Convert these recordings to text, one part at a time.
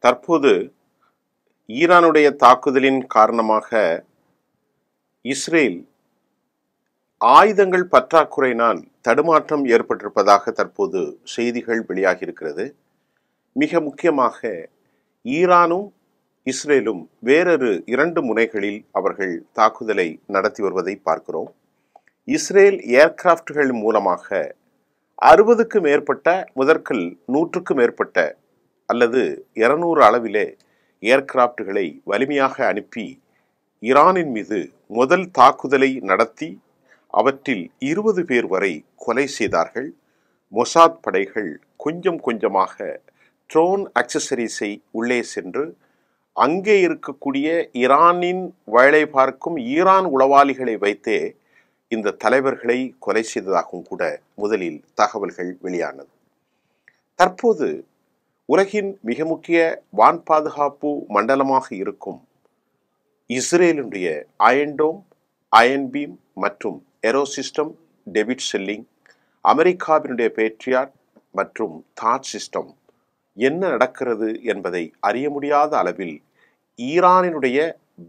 தற்போது ஈரானுடைய தாக்குதலின் காரணமாக இஸ்ரேல் ஆயுதங்கள் பற்றாக்குறையினால் தடுமாற்றம் ஏற்பட்டிருப்பதாக தற்போது செய்திகள் வெளியாகியிருக்கிறது. மிக முக்கியமாக ஈரானும் இஸ்ரேலும் வேறொரு 2 முனைகளில் அவர்கள் தாக்குதலை நடத்தி வருவதை பார்க்கிறோம். இஸ்ரேல் ஏர்கிராப்டுகள் மூலமாக 60க்கும் மேற்பட்ட, முதற்கல் 100க்கும் மேற்பட்ட அல்லது 200 அளவிலே ஏர்கிராப்டுகளை வலிமையாக அனுப்பி ஈரானின் மீது முதல் தாக்குதலை நடத்தி அவற்றில் 20 பேர் வரை கொலை செய்தார்கள். மொசாத் படைகள் கொஞ்சம் கொஞ்சமாக ட்ரோன் அக்சசரிஸை உள்ளே சென்று அங்கே இருக்கக்கூடிய ஈரானின் வேலை பார்க்கும் ஈரான் உளவாளிகளை வைத்தே இந்த தலைவர்களை கொலை செய்ததாகவும் கூட முதலில் தகவல்கள் வெளியானது. தற்போது உலகின் மிக முக்கிய வான் பாதுகாப்பு மண்டலமாக இருக்கும் இஸ்ரேலுடைய அயன்டோம், அயன்பீம் மற்றும் ஏரோசிஸ்டம் டேவிட் செல்லிங், அமெரிக்காவினுடைய பேட்ரியாட் மற்றும் தாட் சிஸ்டம் என்ன நடக்கிறது என்பதை அறிய முடியாத அளவில் ஈரானினுடைய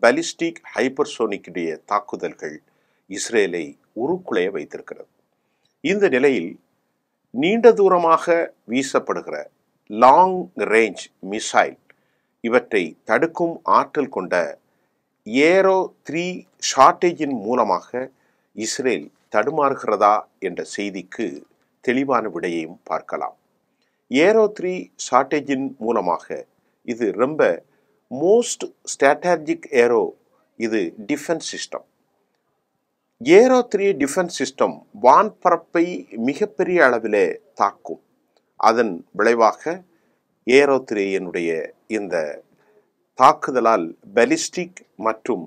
பாலிஸ்டிக் ஹைப்பர்சோனிக்குடைய தாக்குதல்கள் இஸ்ரேலை உருக்குலைய வைத்திருக்கிறது. இந்த நிலையில் நீண்ட தூரமாக வீசப்படுகிற லாங் ரேஞ்ச் மிசைல் இவற்றை தடுக்கும் ஆற்றல் கொண்ட ஏரோ 3 ஷார்ட்டேஜின் மூலமாக இஸ்ரேல் தடுமாறுகிறதா என்ற செய்திக்கு தெளிவான விடையையும் பார்க்கலாம். ஏரோ 3 ஷார்ட்டேஜின் மூலமாக இது ரொம்ப மோஸ்ட் ஸ்ட்ராட்டஜிக் ஏரோ, இது defence system. Arrow 3 defence system வான்பரப்பை மிகப்பெரிய அளவிலே தாக்கும். அதன் விளைவாக ஏரோ 3 இந்த தாக்குதலால் பாலிஸ்டிக் மற்றும்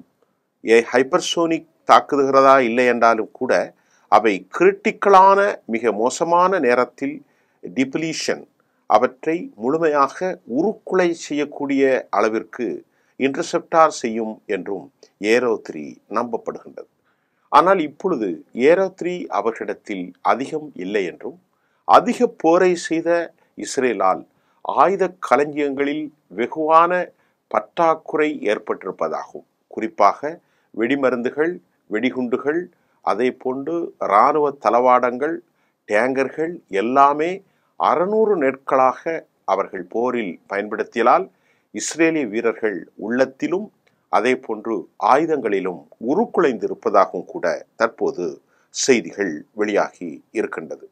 ஹைப்பர்சோனிக் தாக்குகிறதா இல்லை என்றாலும் கூட அவை கிரிட்டிக்கலான மிக மோசமான நேரத்தில் டிப்ளீஷன் அவற்றை முழுமையாக உருக்குலை செய்யக்கூடிய அளவிற்கு இன்டர்செப்டார் செய்யும் என்றும் ஏரோ 3 நம்பப்படுகின்றது. ஆனால் இப்பொழுது ஏரோ 3 அவர்களிடத்தில் அதிகம் இல்லை என்றும் அதிக போரை செய்த இஸ்ரேலால் ஆயுத களஞ்சியங்களில் வெகுவான பற்றாக்குறை ஏற்பட்டிருப்பதாகும். குறிப்பாக வெடிமருந்துகள், வெடிகுண்டுகள், அதே போன்று இராணுவ தளவாடங்கள், டேங்கர்கள் எல்லாமே 600 நாட்களாக அவர்கள் போரில் பயன்படுத்தியதால் இஸ்ரேலிய வீரர்கள் உள்ளத்திலும் அதே போன்று ஆயுதங்களிலும் உருக்குலைந்திருப்பதாகவும் கூட தற்போது செய்திகள் வெளியாகி இருக்கின்றது.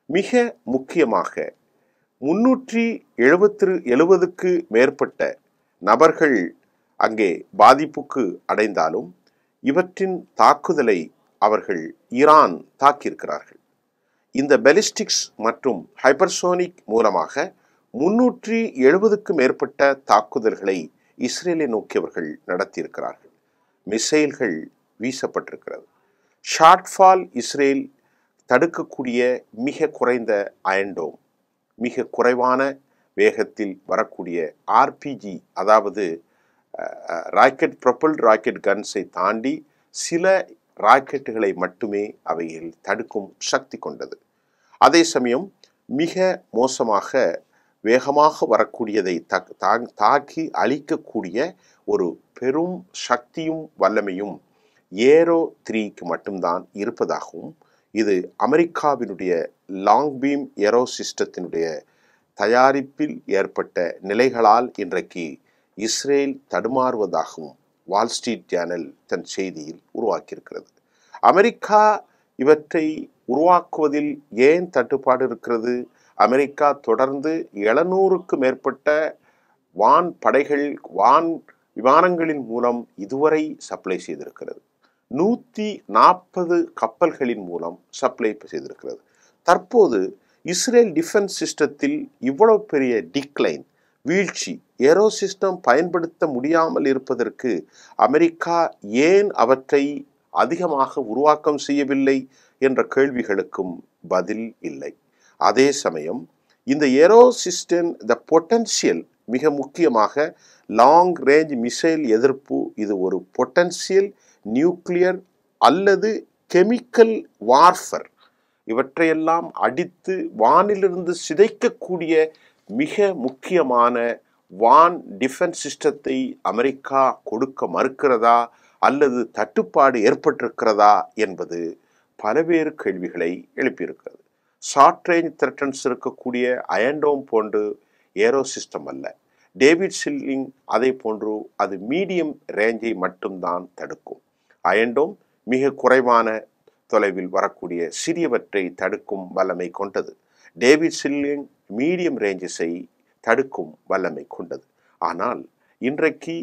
மிக முக்கியமாக 370க்கு மேற்பட்ட நபர்கள் அங்கே பாதிப்புக்கு அடைந்தாலும் இவற்றின் தாக்குதலை அவர்கள் ஈரான் தாக்கியிருக்கிறார்கள். இந்த பாலிஸ்டிக்ஸ் மற்றும் ஹைப்பர்சோனிக் மூலமாக 370க்கும் மேற்பட்ட தாக்குதல்களை இஸ்ரேலை நோக்கியவர்கள் நடத்தியிருக்கிறார்கள். மிசைல்கள் வீசப்பட்டிருக்கிறது. ஷார்ட்ஃபால் இஸ்ரேல் தடுக்கக்கூடிய மிக குறைந்த அயன்டோம், மிக குறைவான வேகத்தில் வரக்கூடிய ஆர்பிஜி, அதாவது ராக்கெட் ப்ரொபல்ட் ராக்கெட் கன்ஸை தாண்டி சில ராக்கெட்டுகளை மட்டுமே அவைகள் தடுக்கும் சக்தி கொண்டது. அதே சமயம் மிக மோசமாக வேகமாக வரக்கூடியதை தாக்கி அழிக்கக்கூடிய ஒரு பெரும் சக்தியும் வல்லமையும் ஏரோ 3க்கு மட்டும்தான் இருப்பதாகவும், இது அமெரிக்காவினுடைய லாங் பீம் ஏரோ சிஸ்டத்தினுடைய தயாரிப்பில் ஏற்பட்ட நிலைகளால் இன்றைக்கு இஸ்ரேல் தடுமாறுவதாகவும் வால் ஸ்ட்ரீட் ஜேர்னல் தன் செய்தியில் உருவாக்கியிருக்கிறது. அமெரிக்கா இவற்றை உருவாக்குவதில் ஏன் தட்டுப்பாடு இருக்கிறது? அமெரிக்கா தொடர்ந்து 700க்கும் மேற்பட்ட வான் படைகள், வான் விமானங்களின் மூலம் இதுவரை சப்ளை செய்திருக்கிறது. 140 கப்பல்களின் மூலம் சப்ளை செய்திருக்கிறது. தற்போது இஸ்ரேல் டிஃபென்ஸ் சிஸ்டத்தில் இவ்வளவு பெரிய டிக்ளைன், வீழ்ச்சி, ஏரோ சிஸ்டம் பயன்படுத்த முடியாமல் இருப்பதற்கு அமெரிக்கா ஏன் அவற்றை அதிகமாக உருவாக்கம் செய்யவில்லை என்ற கேள்விகளுக்கும் பதில் இல்லை. அதே சமயம் இந்த ஏரோ சிஸ்டம் த பொட்டன்சியல், மிக முக்கியமாக லாங் ரேஞ்ச் மிசைல் எதிர்ப்பு, இது ஒரு பொட்டன்சியல் நியூக்ளியர் அல்லது கெமிக்கல் வார்ஃபர், இவற்றையெல்லாம் அடித்து வானிலிருந்து சிதைக்கக்கூடிய மிக முக்கியமான வான் டிஃபென்ஸ் சிஸ்டத்தை அமெரிக்கா கொடுக்க மறுக்கிறதா அல்லது தட்டுப்பாடு ஏற்பட்டிருக்கிறதா என்பது பல்வேறு கேள்விகளை எழுப்பியிருக்கிறது. ஷார்ட் ரேஞ்ச் த்ரெட்டன்ஸ் இருக்கக்கூடிய அயன்டோம் போன்று ஏரோ சிஸ்டம் அல்ல. டேவிட் சில்லிங் அதை போன்று அது மீடியம் ரேஞ்சை மட்டும்தான் தடுக்கும். அயன்டோம் மிக குறைவான தொலைவில் வரக்கூடிய சிறியவற்றை தடுக்கும் வல்லமை கொண்டது. டேவிட் சில்லிங் மீடியம் ரேஞ்சஸை தடுக்கும் வல்லமை கொண்டது. ஆனால் இன்றைக்கு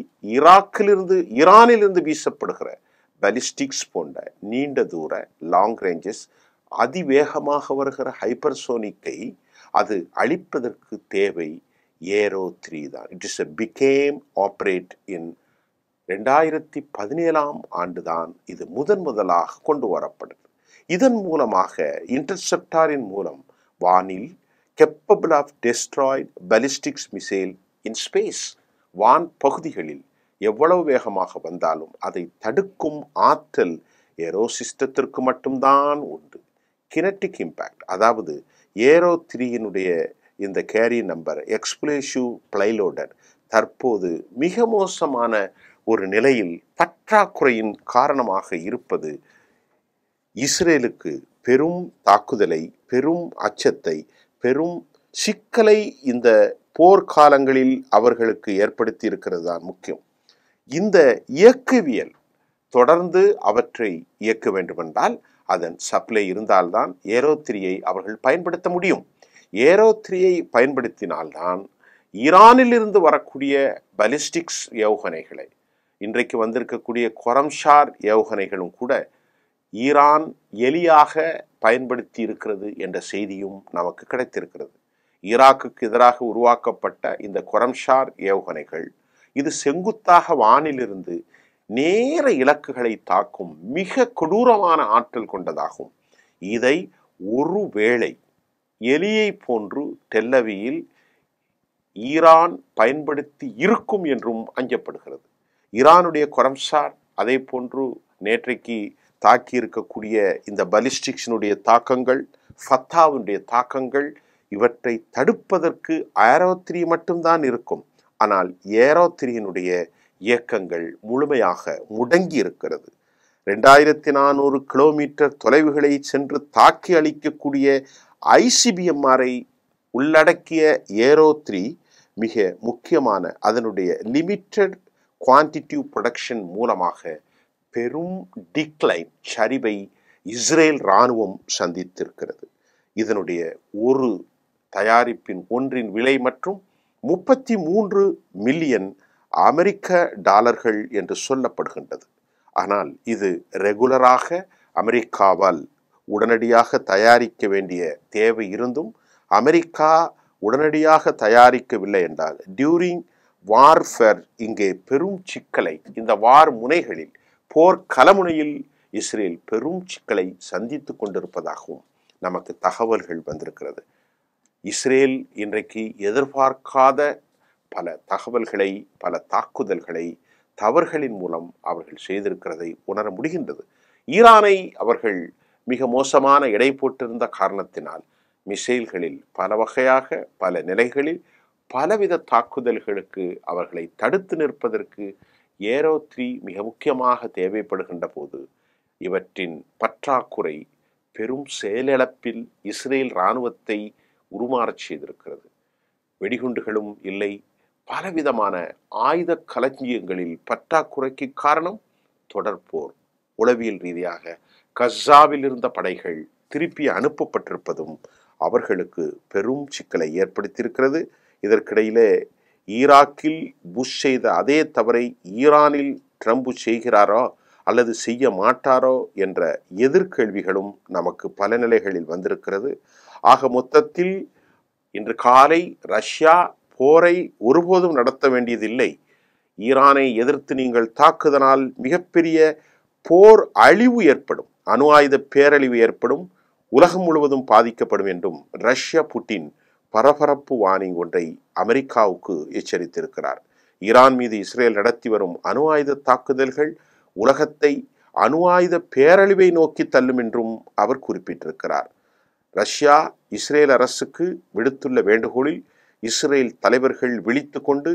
ஈரானிலிருந்து வீசப்படுகிற பாலிஸ்டிக்ஸ் போன்ற நீண்ட தூர லாங் ரேஞ்சஸ் அதிவேகமாக வருகிற ஹைப்பர்சோனிக்கை அது அழிப்பதற்கு தேவை ஏரோ 3 தான். It is became operate in 2017 ஆண்டு தான் இது முதலாக கொண்டு வரப்படுது. இதன் மூலமாக இன்டர்செப்டாரின் மூலம் வானில் capable of destroyed ballistics missile in space, வான் பகுதிகளில் எவ்வளவு வேகமாக வந்தாலும் அதை தடுக்கும் ஆற்றல் ஏரோ சிஸ்டத்திற்கு மட்டும்தான் உண்டு. கினெட்டிக் இம்பேக்ட், அதாவது ஏரோ 3 இந்த கேரி நம்பர் எக்ஸ்ப்ளோசிவ் பிளைலோடர் தற்போது மிக மோசமான ஒரு நிலையில் பற்றாக்குறையின் காரணமாக இருப்பது இஸ்ரேலுக்கு பெரும் தாக்குதலை, பெரும் அச்சத்தை, பெரும் சிக்கலை இந்த போர்க்காலங்களில் அவர்களுக்கு ஏற்படுத்தி இருக்கிறது தான் முக்கியம். இந்த இயக்கவியல் தொடர்ந்து அவற்றை இயக்க வேண்டுமென்றால் அதன் சப்ளை இருந்தால்தான் ஏரோ 3 அவர்கள் பயன்படுத்த முடியும். ஏரோ 3 பயன்படுத்தினால்தான் ஈரானிலிருந்து வரக்கூடிய பாலிஸ்டிக்ஸ் ஏவுகணைகளை, இன்றைக்கு வந்திருக்கக்கூடிய கொரம்ஷார் ஏவுகணைகளும் கூட ஈரான் எளியாக பயன்படுத்தி இருக்கிறது என்ற செய்தியும் நமக்கு கிடைத்திருக்கிறது. ஈராக்குக்கு எதிராக உருவாக்கப்பட்ட இந்த கொரம்ஷார் ஏவுகணைகள் இது செங்குத்தாக வானிலிருந்து நேர இலக்குகளை தாக்கும் மிக கொடூரமான ஆற்றல் கொண்டதாகும். இதை ஒருவேளை எலியை போன்று டெல்லவியில் ஈரான் பயன்படுத்தி இருக்கும் என்றும் அஞ்சப்படுகிறது. ஈரானுடைய கொரம்ஷார் அதே போன்று நேற்றைக்கு தாக்கி இருக்கக்கூடிய இந்த பாலிஸ்டிக்ஸினுடைய தாக்கங்கள், ஃபத்தாவுடைய தாக்கங்கள், இவற்றை தடுப்பதற்கு ஏரோ 3 மட்டும்தான் இருக்கும். ஆனால் ஏரோ 3 இயக்கங்கள் முழுமையாக முடங்கி இருக்கிறது. 2400 கிலோமீட்டர் தொலைவுகளை சென்று தாக்கி அளிக்கக்கூடிய ஐசிபிஎம்ஆரை உள்ளடக்கிய ஏரோ 3 மிக முக்கியமான அதனுடைய லிமிட்டட் குவான்டிட்டிவ் ப்ரொடக்ஷன் மூலமாக பெரும் டிக்ளைன், சரிவை இஸ்ரேல் இராணுவம் சந்தித்திருக்கிறது. இதனுடைய ஒரு தயாரிப்பின் ஒன்றின் விலை மற்றும் 33 மில்லியன் அமெரிக்க டாலர்கள் என்று சொல்லப்படுகின்றது. ஆனால் இது ரெகுலராக அமெரிக்காவால் உடனடியாக தயாரிக்க வேண்டிய தேவை இருந்தும் அமெரிக்கா உடனடியாக தயாரிக்கவில்லை என்றால் டியூரிங் வார்ஃபேர் இங்கே பெரும் சிக்கலை, இந்த வார் முனைகளில் போர் களமுனையில் இஸ்ரேல் பெரும் சிக்கலை சந்தித்து கொண்டிருப்பதாகவும் நமக்கு தகவல்கள் வந்திருக்கிறது. இஸ்ரேல் இன்றைக்கு எதிர்பார்க்காத பல தகவல்களை, பல தாக்குதல்களை தவறுகளின் மூலம் அவர்கள் செய்திருக்கிறதை உணர முடிகின்றது. ஈரானை அவர்கள் மிக மோசமான எடை போட்டிருந்த காரணத்தினால் மிசைல்களில் பல வகையாக பல நிலைகளில் பலவித தாக்குதல்களுக்கு அவர்களை தடுத்து நிற்பதற்கு ஏரோ 3 மிக முக்கியமாக தேவைப்படுகின்ற போது இவற்றின் பற்றாக்குறை பெரும் செயலிழப்பில் இஸ்ரேல் இராணுவத்தை உருமாறச் செய்திருக்கிறது. வெடிகுண்டுகளும் இல்லை, பலவிதமான ஆயுத களஞ்சியங்களில் பற்றாக்குறைக்கு காரணம் தொடர்போர். உளவியல் ரீதியாக கஸாவில் இருந்த படைகள் திருப்பி அனுப்பப்பட்டிருப்பதும் அவர்களுக்கு பெரும் சிக்கலை ஏற்படுத்தியிருக்கிறது. இதற்கிடையிலே ஈராக்கில் புஷ் செய்த அதே தவறை ஈரானில் ட்ரம்ப் செய்கிறாரோ அல்லது செய்ய மாட்டாரோ என்ற எதிர்கேள்விகளும் நமக்கு பல நிலைகளில் வந்திருக்கிறது. ஆக மொத்தத்தில் இன்று காலை ரஷ்யா போரை ஒருபோதும் நடத்த வேண்டியதில்லை, ஈரானை எதிர்த்து நீங்கள் தாக்குதனால் மிகப்பெரிய போர் அழிவு ஏற்படும், அணு ஆயுத பேரழிவு ஏற்படும், உலகம் முழுவதும் பாதிக்கப்படும் என்றும் ரஷ்யா புட்டின் பரபரப்பு வார்னிங் ஒன்றை அமெரிக்காவுக்கு எச்சரித்திருக்கிறார். ஈரான் மீது இஸ்ரேல் நடத்தி வரும் அணு ஆயுத தாக்குதல்கள் உலகத்தை அணு ஆயுத பேரழிவை நோக்கி தள்ளும் என்றும் அவர் குறிப்பிட்டிருக்கிறார். ரஷ்யா இஸ்ரேல் அரசுக்கு விடுத்துள்ள வேண்டுகோளில் இஸ்ரேல் தலைவர்கள் விழித்து கொண்டு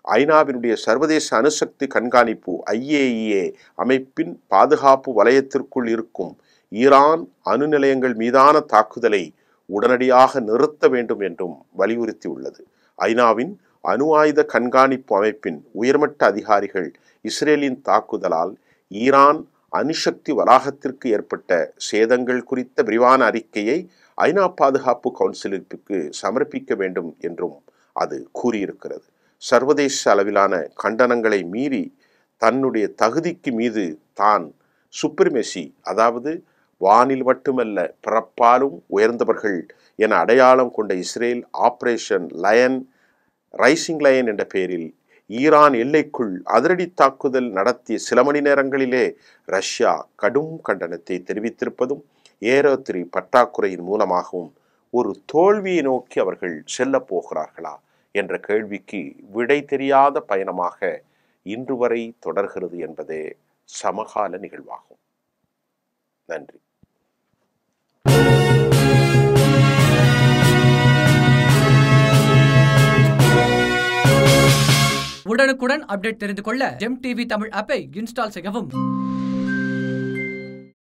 ஐநாவினுடைய சர்வதேச அணுசக்தி கண்காணிப்பு IAEA அமைப்பின் பாதுகாப்பு வலயத்திற்குள் இருக்கும் ஈரான் அணு நிலையங்கள் மீதான தாக்குதலை உடனடியாக நிறுத்த வேண்டும் என்றும் வலியுறுத்தியுள்ளது. ஐநாவின் அணு ஆயுத கண்காணிப்பு அமைப்பின் உயர்மட்ட அதிகாரிகள் இஸ்ரேலின் தாக்குதலால் ஈரான் அணுசக்தி வளாகத்திற்கு ஏற்பட்ட சேதங்கள் குறித்த விரிவான அறிக்கையை ஐநா பாதுகாப்பு கவுன்சிலுக்கு சமர்ப்பிக்க வேண்டும் என்றும் அது கூறியிருக்கிறது. சர்வதேச அளவிலான கண்டனங்களை மீறி தன்னுடைய தகுதிக்கு மீது தான் சுப்ரிமெசி, அதாவது வானில் மட்டுமல்ல பிறப்பாலும் உயர்ந்தவர்கள் என அடையாளம் கொண்ட இஸ்ரேல் ஆபரேஷன் ரைசிங் லயன் என்ற பெயரில் ஈரான் எல்லைக்குள் அதிரடி தாக்குதல் நடத்திய சில மணி நேரங்களிலே ரஷ்யா கடும் கண்டனத்தை தெரிவித்திருப்பதும் ஏரோத்திரி பற்றாக்குறையின் மூலமாகவும் ஒரு தோல்வியை நோக்கி அவர்கள் செல்ல போகிறார்களா என்ற கேள்விக்கு விடை தெரியாத பயணமாக இன்று வரை தொடர்கிறது என்பதே சமகால நிகழ்வாகும். நன்றி. உடனுக்குடன் அப்டேட் தெரிந்து கொள்ள ஜெம் டிவி தமிழ் ஆப்பை இன்ஸ்டால் செய்யவும்.